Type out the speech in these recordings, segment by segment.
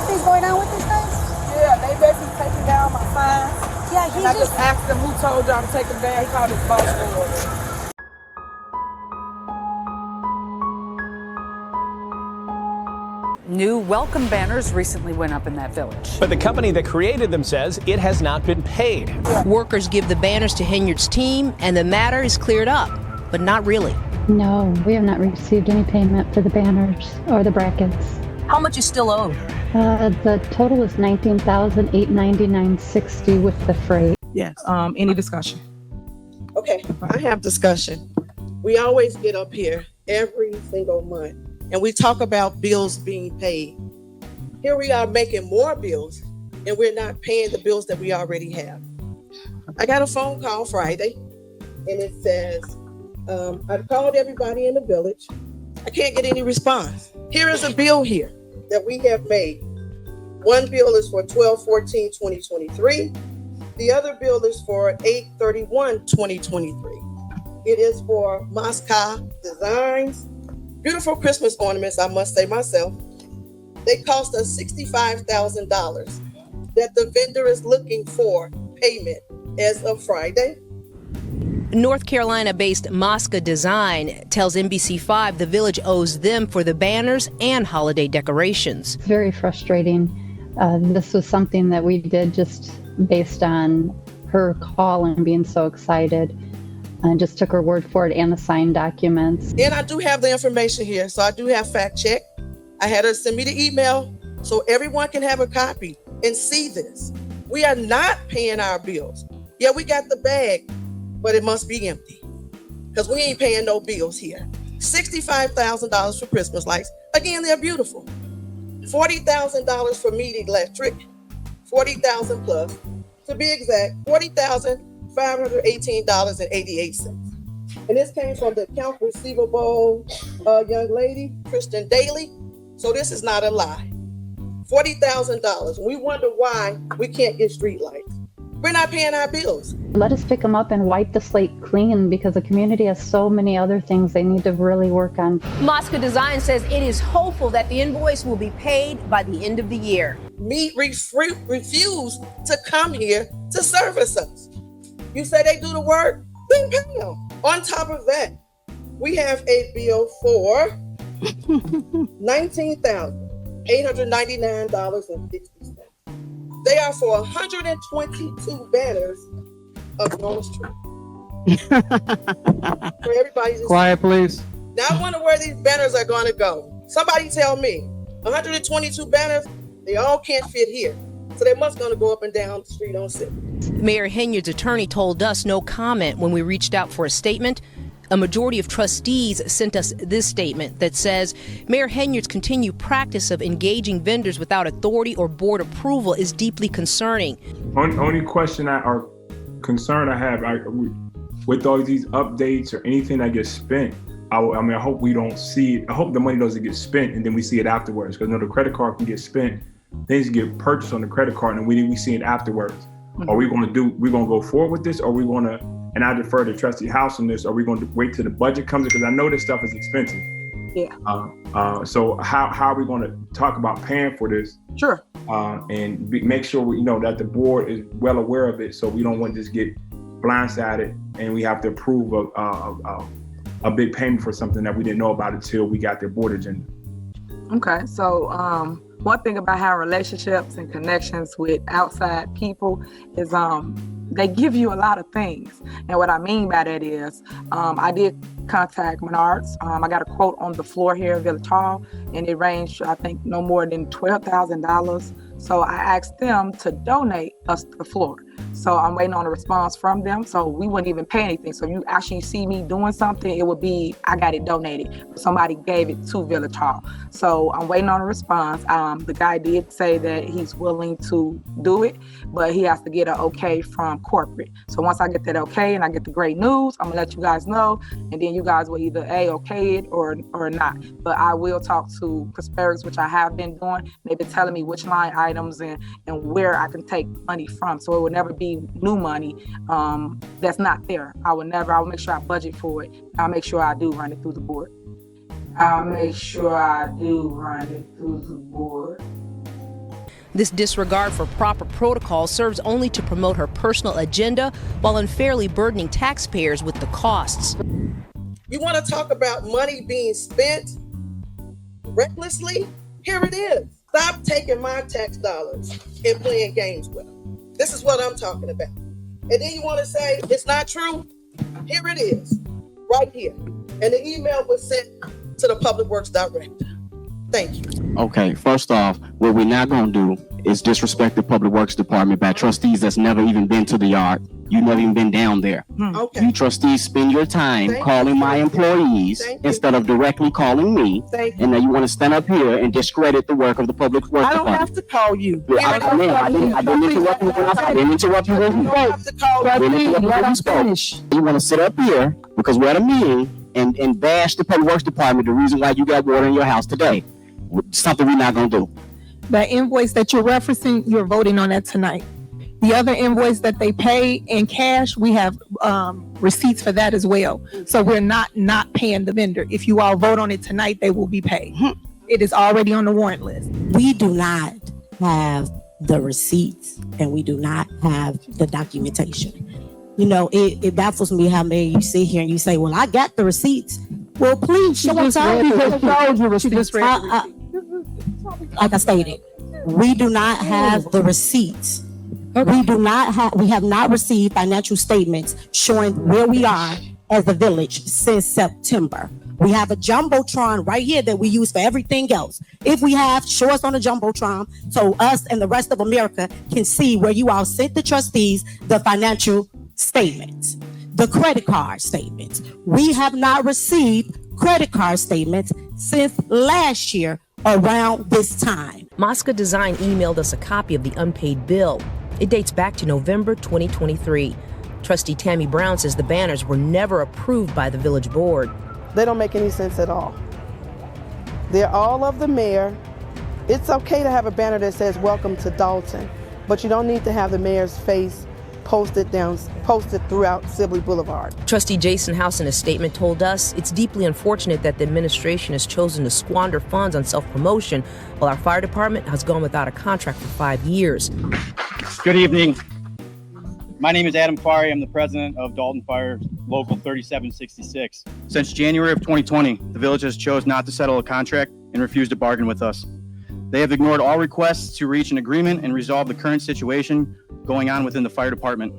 anything going on with these guys? Yeah, they basically taking down my signs. Yeah, I just asked him who told y'all to take them down. He called his boss for it. New welcome banners recently went up in that village. But the company that created them says it has not been paid. Workers give the banners to Henyard's team, and the matter is cleared up, but not really. No, we have not received any payment for the banners or the brackets. How much is still owed? The total is $19,899.60 with the freight. Yes. Any discussion? Okay, I have discussion. We always get up here every single month and we talk about bills being paid. Here we are making more bills and we're not paying the bills that we already have. I got a phone call Friday and it says, I've called everybody in the village. I can't get any response. Here is a bill here that we have made. One bill is for 12/14/2023. The other bill is for 8/31/2023. It is for Mosca Designs. Beautiful Christmas ornaments, I must say myself. They cost us $65,000 that the vendor is looking for payment as of Friday. North Carolina-based Mosca Design tells NBC5 the village owes them for the banners and holiday decorations. It's very frustrating. This was something that we did just based on her call and being so excited. And just took her word for it and the signed documents. And I do have the information here, so I do have fact check. I had her send me the email so everyone can have a copy and see this. We are not paying our bills. Yeah, we got the bag, but it must be empty because we ain't paying no bills here. $65,000 for Christmas lights. Again, they're beautiful. $40,000 for meat electric, $40,000 plus. To be exact, $40,518.88. And this came from the account receivable young lady, Kristen Daly. So this is not a lie. $40,000. We wonder why we can't get street lights. We're not paying our bills. Let us pick them up and wipe the slate clean because the community has so many other things they need to really work on. Mosca Design says it is hopeful that the invoice will be paid by the end of the year. Me refuse to come here to service us. You say they do the work, then pay them. On top of that, we have a bill for $19,899.60. They are for 122 banners up on the street. For everybody's quiet, please. Now I wonder where these banners are going to go. Somebody tell me. 122 banners, they all can't fit here. So they must going to go up and down the street on 6th. Mayor Henyard's attorney told us no comment when we reached out for a statement. A majority of trustees sent us this statement that says Mayor Henyard's continued practice of engaging vendors without authority or board approval is deeply concerning. Only question or concern I have with all these updates or anything that gets spent, I hope we don't see it. I hope the money doesn't get spent and then we see it afterwards. Because the credit card can get spent, things get purchased on the credit card and we see it afterwards. Mm-hmm. Are we going to go forward with this? Or are we going to, and I defer to Trustee House on this, are we going to wait till the budget comes in? Because I know this stuff is expensive. Yeah. So how are we going to talk about paying for this? Sure. And make sure we know that the board is well aware of it, so we don't want to just get blindsided and we have to approve a big payment for something that we didn't know about until we got their board agenda. Okay, so one thing about having relationships and connections with outside people is they give you a lot of things. And what I mean by that is I did contact Menards. I got a quote on the floor here in Village Hall, and it ranged, I think, no more than $12,000. So I asked them to donate us the floor. So I'm waiting on a response from them. So we wouldn't even pay anything. So you actually see me doing something, it would be, I got it donated. Somebody gave it to Village Hall. So I'm waiting on a response. The guy did say that he's willing to do it, but he has to get an okay from corporate. So once I get that okay and I get the great news, I'm gonna let you guys know. And then you guys will either okay it or not. But I will talk to Prosperities, which I have been doing. They've been telling me which line items and where I can take money from. So it will never be new money that's not there. I will make sure I budget for it. I'll make sure I do run it through the board. This disregard for proper protocol serves only to promote her personal agenda while unfairly burdening taxpayers with the costs. You want to talk about money being spent recklessly? Here it is. Stop taking my tax dollars and playing games with them. This is what I'm talking about. And then you want to say it's not true? Here it is, right here. And the email was sent to the Public Works Director. Thank you. Okay, first off, what we're not going to do is disrespect the Public Works Department by trustees that's never even been to the yard. You never even been down there. Okay. You trustees spend your time calling my employees instead of directly calling me. And now you want to stand up here and discredit the work of the Public Works Department. I don't have to call you. I didn't interrupt you when I didn't interrupt you when you spoke. You want to sit up here because we're at a meeting and bash the Public Works Department, the reason why you got water in your house today. Something we're not going to do. The invoice that you're referencing, you're voting on that tonight. The other invoice that they pay in cash, we have receipts for that as well. So we're not paying the vendor. If you all vote on it tonight, they will be paid. It is already on the warrant list. We do not have the receipts and we do not have the documentation. You know, it baffles me how many you sit here and you say, well, I got the receipts. Well, please show us how you receipts. Like I stated, we do not have the receipts. We have not received financial statements showing where we are as a village since September. We have a Jumbotron right here that we use for everything else. If we have, show us on the Jumbotron so us and the rest of America can see where you all sent the trustees the financial statements, the credit card statements. We have not received credit card statements since last year around this time. Mosca Design emailed us a copy of the unpaid bill. It dates back to November 2023. Trustee Tammy Brown says the banners were never approved by the village board. They don't make any sense at all. They're all of the mayor. It's okay to have a banner that says welcome to Dolton, but you don't need to have the mayor's face posted throughout Sibley Boulevard. Trustee Jason House in a statement told us it's deeply unfortunate that the administration has chosen to squander funds on self-promotion while our fire department has gone without a contract for 5 years. Good evening. My name is Adam Fari. I'm the president of Dolton Fire Local 3766. Since January of 2020, the village has chose not to settle a contract and refused to bargain with us. They have ignored all requests to reach an agreement and resolve the current situation going on within the fire department.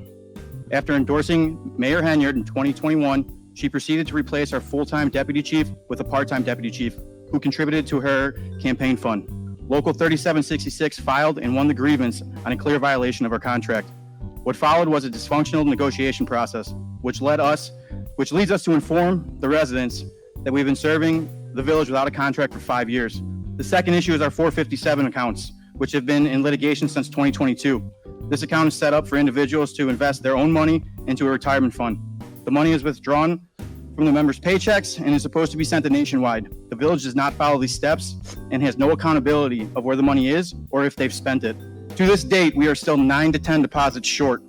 After endorsing Mayor Henyard in 2021, she proceeded to replace our full-time deputy chief with a part-time deputy chief who contributed to her campaign fund. Local 3766 filed and won the grievance on a clear violation of our contract. What followed was a dysfunctional negotiation process, which leads us to inform the residents that we've been serving the village without a contract for 5 years. The second issue is our 457 accounts, which have been in litigation since 2022. This account is set up for individuals to invest their own money into a retirement fund. The money is withdrawn from the members' paychecks and is supposed to be sent to nationwide. The village does not follow these steps and has no accountability of where the money is or if they've spent it. To this date, we are still 9 to 10 deposits short.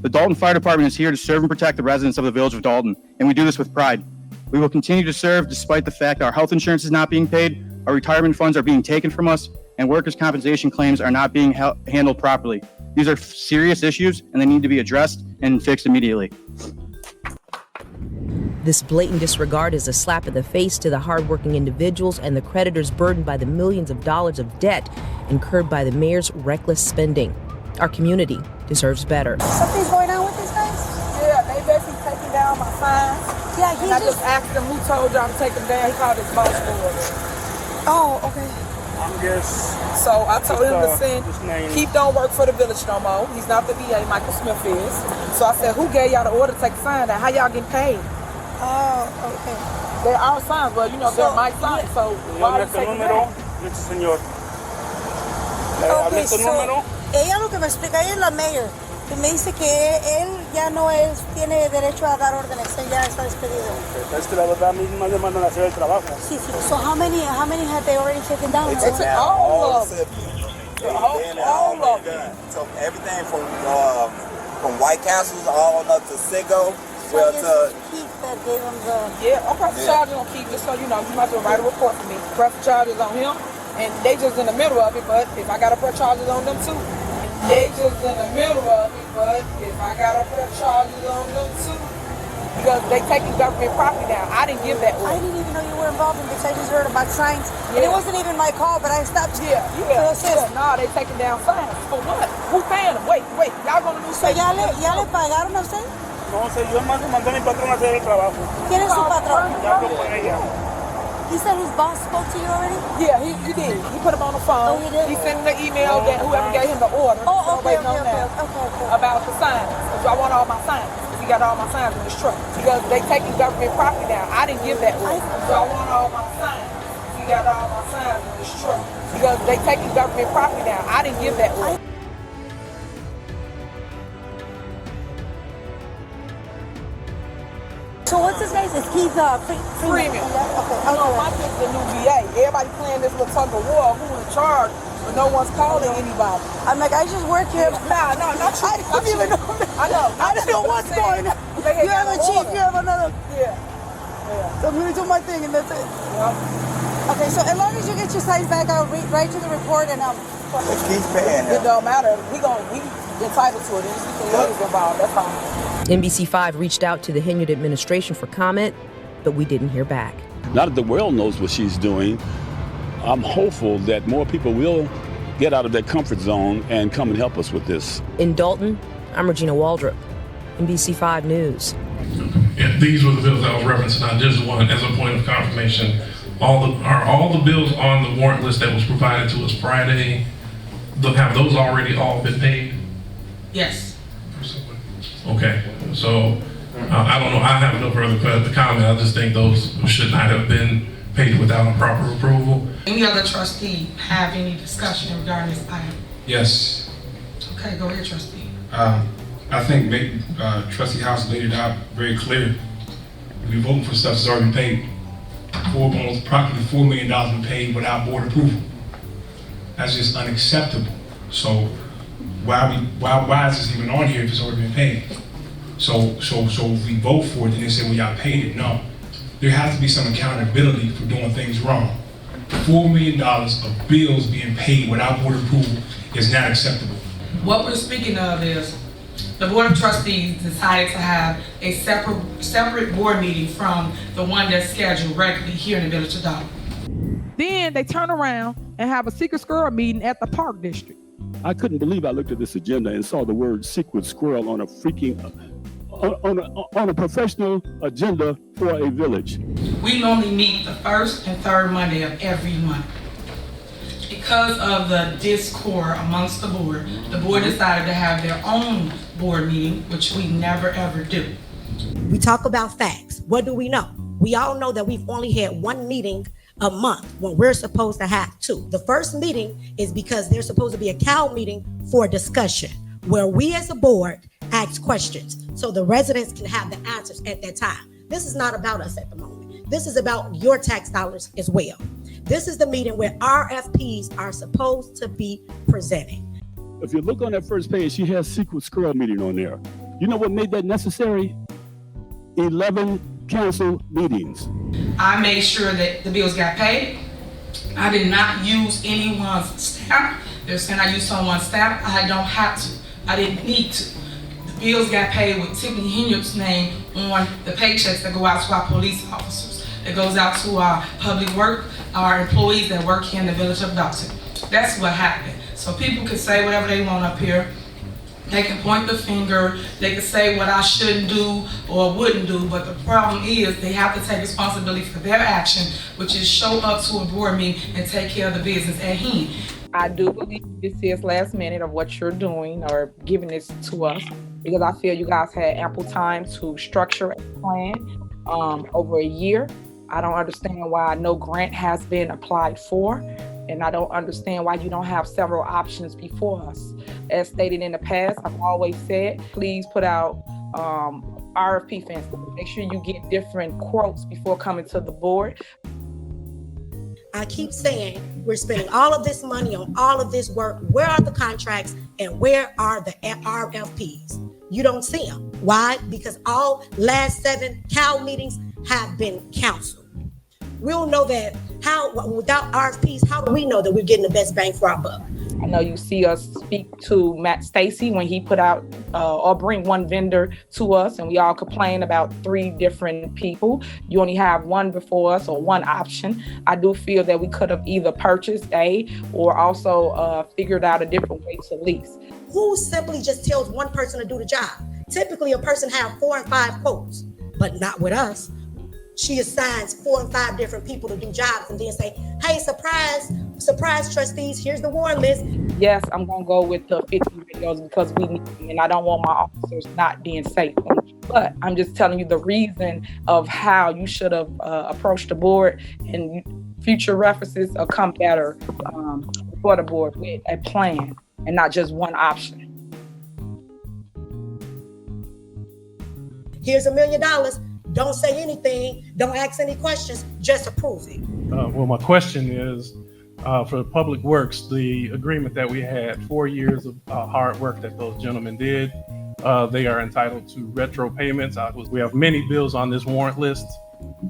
The Dolton Fire Department is here to serve and protect the residents of the village of Dolton, and we do this with pride. We will continue to serve despite the fact our health insurance is not being paid, our retirement funds are being taken from us, and workers' compensation claims are not being handled properly. These are serious issues, and they need to be addressed and fixed immediately. This blatant disregard is a slap in the face to the hardworking individuals and the creditors burdened by the millions of dollars of debt incurred by the mayor's reckless spending. Our community deserves better. Something's going on with these guys? Yeah, they basically taking down my signs. Yeah, I just asked him who told y'all to take them down. He called his boss for it. Oh, okay. So I told him to send, Keith don't work for the village no more. He's not the DA, Michael Smith is. So I said, who gave y'all the order to take the sign down? How y'all getting paid? Oh, okay. They're our signs, but you know, they're my signs, so why are you taking them down? Okay, so ella lo que me explica, ella es la mayor. Y me dice que él ya no tiene derecho a dar órdenes, él ya está despedido. Es que la verdad misma le mandan a hacer el trabajo. Sí, sí. So how many have they already taken down? It's all of them. All of them. So everything from White Castles all up to Sigo. Well, to Keith that gave him the... Yeah, I'm pressing charges on Keith, just so you know. You might as well write a report for me. Press charges on him And they just in the middle of it, but if I gotta press charges on them too. They just in the middle of it, but if I gotta press charges on them too. Because they taking government property down. I didn't give that order. I didn't even know you were involved in this. I just heard about signs. Yeah. And it wasn't even my call, but I stopped. No, they taking down signs. For what? Who paying them? Wait, y'all gonna do something? ¿Ya le pagaron a usted? No sé, yo mandé a mi patrón a hacer el trabajo. ¿Quién es su patrón? Ya habló con ella. He said his boss spoke to you already? Yeah, he did. He put him on the phone. Oh, he did? He sent the email that whoever gave him the order. Okay. About the signs. So I want all my signs. He got all my signs in his truck. Because they taking government property down. I didn't give that order. So I want all my signs. He got all my signs in his truck. Because they taking government property down. I didn't give that order. So what's his name? Is Keith Freeman. Okay. My kid's the new VA. Everybody playing this little tug of war. Who in charge? But no one's calling anybody. I'm like, I just work here. No, not you. I don't even know. I know. I don't know what's going on. You have a chief, you have another. Yeah. So I'm going to do my thing and that's it. Yeah. Okay, so as long as you get your signs back, I'll write to the report and Keep paying it don't matter. We entitled to it. Anything else is involved. That's fine. NBC5 reached out to the Henyard administration for comment, but we didn't hear back. Now that the world knows what she's doing, I'm hopeful that more people will get out of their comfort zone and come and help us with this. In Dolton, I'm Regina Waldrop, NBC5 News. Yeah, these were the bills I was referencing. I just want, as a point of confirmation, all the bills on the warrant list that was provided to us Friday, have those already all been paid? Yes. Okay, so I don't know. I have no further comment. I just think those should not have been paid without a proper approval. Any other trustee have any discussion regarding this item? Yes. Okay, go ahead, trustee. I think Trustee House laid it out very clear. We're voting for stuff that's already been paid. Approximately $4 million been paid without board approval. That's just unacceptable. So why is this even on here if it's already been paid? So if we vote for it, then they say, well, y'all paid it. No, there has to be some accountability for doing things wrong. $4 million of bills being paid without board approval is not acceptable. What we're speaking of is the Board of Trustees decided to have a separate board meeting from the one that's scheduled regularly here in the Village of Dolton. Then they turn around and have a secret squirrel meeting at the Park District. I couldn't believe I looked at this agenda and saw the word secret squirrel on a freaking, on a professional agenda for a village. We normally meet the first and third Monday of every month. Because of the discord amongst the board decided to have their own board meeting, which we never ever do. We talk about facts. What do we know? We all know that we've only had one meeting a month when we're supposed to have two. The first meeting is because there's supposed to be a CAL meeting for discussion where we as a board ask questions so the residents can have the answers at that time. This is not about us at the moment. This is about your tax dollars as well. This is the meeting where RFPs are supposed to be presented. If you look on that first page, she has secret squirrel meeting on there. You know what made that necessary? 11 council meetings. I made sure that the bills got paid. I did not use anyone's staff. They're saying I used someone's staff. I don't have to. I didn't need to. The bills got paid with Tiffany Henyard's name on the paychecks that go out to our police officers. It goes out to our public work, our employees that work here in the Village of Dolton. That's what happened. So people can say whatever they want up here. They can point the finger, they can say what I shouldn't do or wouldn't do, but the problem is they have to take responsibility for their action, which is show up to a board meeting and take care of the business at hand. I do believe this is last minute of what you're doing or giving this to us, because I feel you guys had ample time to structure a plan over a year. I don't understand why no grant has been applied for, and I don't understand why you don't have several options before us. As stated in the past, I've always said, please put out RFP fans. Make sure you get different quotes before coming to the board. I keep saying we're spending all of this money on all of this work. Where are the contracts and where are the RFPs? You don't see them. Why? Because all last 7 CAL meetings have been canceled. we'll know that without RFPs, how do we know that we're getting the best bang for our buck? I know you see us speak to Matt Stacy when he put out or bring one vendor to us, and we all complain about 3 different people. You only have one before us or one option. I do feel that we could have either purchased or also figured out a different way to lease. Who simply just tells one person to do the job? Typically, a person have 4 and 5 quotes, but not with us. She assigns 4 and 5 different people to do jobs and then say, hey, surprise trustees, here's the warrant list. Yes, I'm going to go with the 50 radios because we need them, and I don't want my officers not being safe. But I'm just telling you the reason of how you should have approached the board, and future references will come better for the board with a plan and not just one option. Here's $1 million. Don't say anything. Don't ask any questions. Just approve it. Well, my question is, for Public Works, the agreement that we had, 4 years of hard work that those gentlemen did, they are entitled to retro payments. We have many bills on this warrant list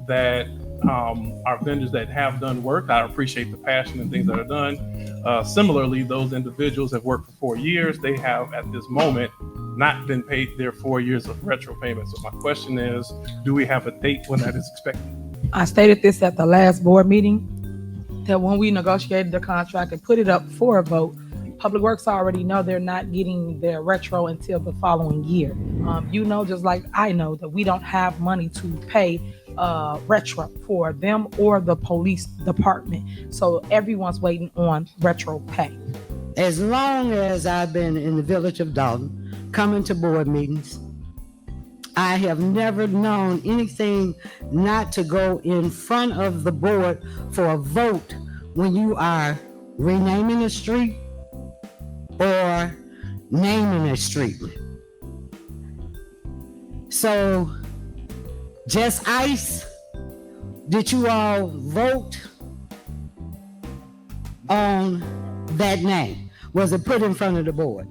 that are vendors that have done work. I appreciate the passion and things that are done. Similarly, those individuals have worked for 4 years. They have, at this moment, not been paid their 4 years of retro payments. So my question is, do we have a date when that is expected? I stated this at the last board meeting, that when we negotiated the contract and put it up for a vote, Public Works already know they're not getting their retro until the following year. You know, just like I know, that we don't have money to pay retro for them or the police department. So everyone's waiting on retro pay. As long as I've been in the village of Dolton, coming to board meetings, I have never known anything not to go in front of the board for a vote when you are renaming a street or naming a street. So, just ICE, did you all vote on that name? Was it put in front of the board?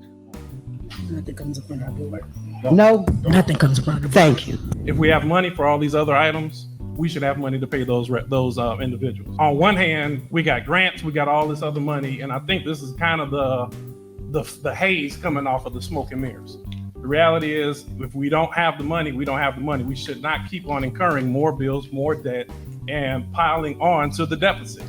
Nothing comes in front of the board. No? Nothing comes in front of the board. Thank you. If we have money for all these other items, we should have money to pay those individuals. On one hand, we got grants, we got all this other money, and I think this is kind of the haze coming off of the smoke and mirrors. The reality is, if we don't have the money, we don't have the money. We should not keep on incurring more bills, more debt, and piling on to the deficit.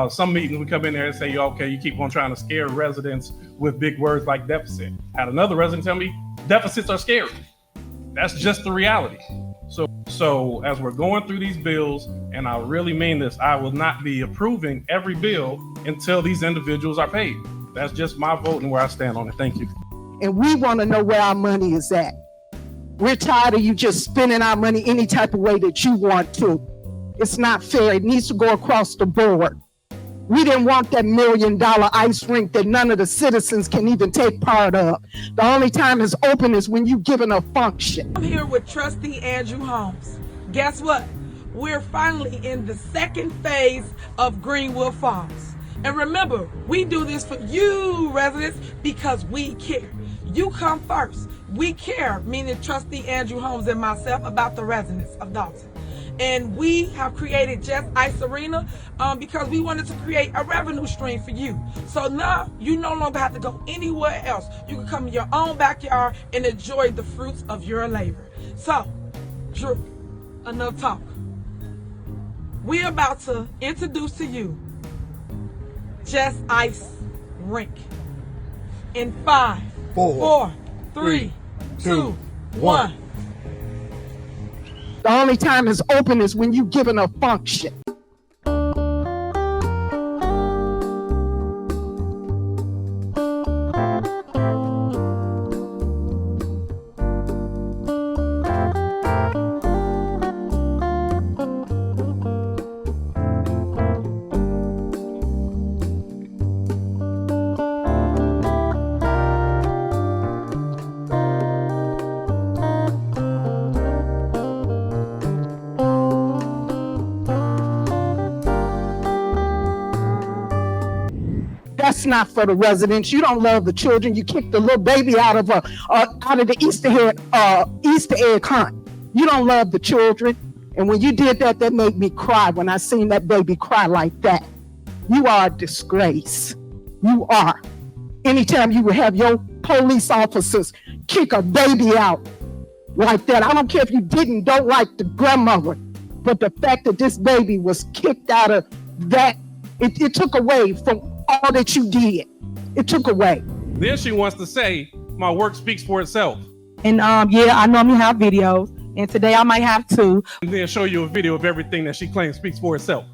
Some meetings we come in there and say, okay, you keep on trying to scare residents with big words like deficit. Had another resident tell me, deficits are scary. That's just the reality. So as we're going through these bills, and I really mean this, I will not be approving every bill until these individuals are paid. That's just my vote and where I stand on it. Thank you. And we want to know where our money is at. We're tired of you just spending our money any type of way that you want to. It's not fair. It needs to go across the board. We didn't want that $1 million ice rink that none of the citizens can even take part of. The only time it's open is when you're given a function. I'm here with Trustee Andrew Holmes. Guess what? We're finally in the second phase of Greenwood Farms. And remember, we do this for you residents because we care. You come first. We care, meaning Trustee Andrew Holmes and myself, about the residents of Dolton. And we have created Just Ice Arena because we wanted to create a revenue stream for you. So now you no longer have to go anywhere else. You can come in your own backyard and enjoy the fruits of your labor. So, Drew, enough talk. We're about to introduce to you Just Ice Rink. In 5, 4, 3, 2, 1. The only time it's open is when you're given a function. That's not for the residents. You don't love the children. You kick the little baby out of the Easter egg hunt. You don't love the children. And when you did that, that made me cry when I seen that baby cry like that. You are a disgrace. You are. Anytime you would have your police officers kick a baby out like that, I don't care if you don't like the grandmother, but the fact that this baby was kicked out of that, it took away from all that you did. It took away. Then she wants to say, my work speaks for itself. And yeah, I normally have videos, and today I might have two. And then show you a video of everything that she claims speaks for itself.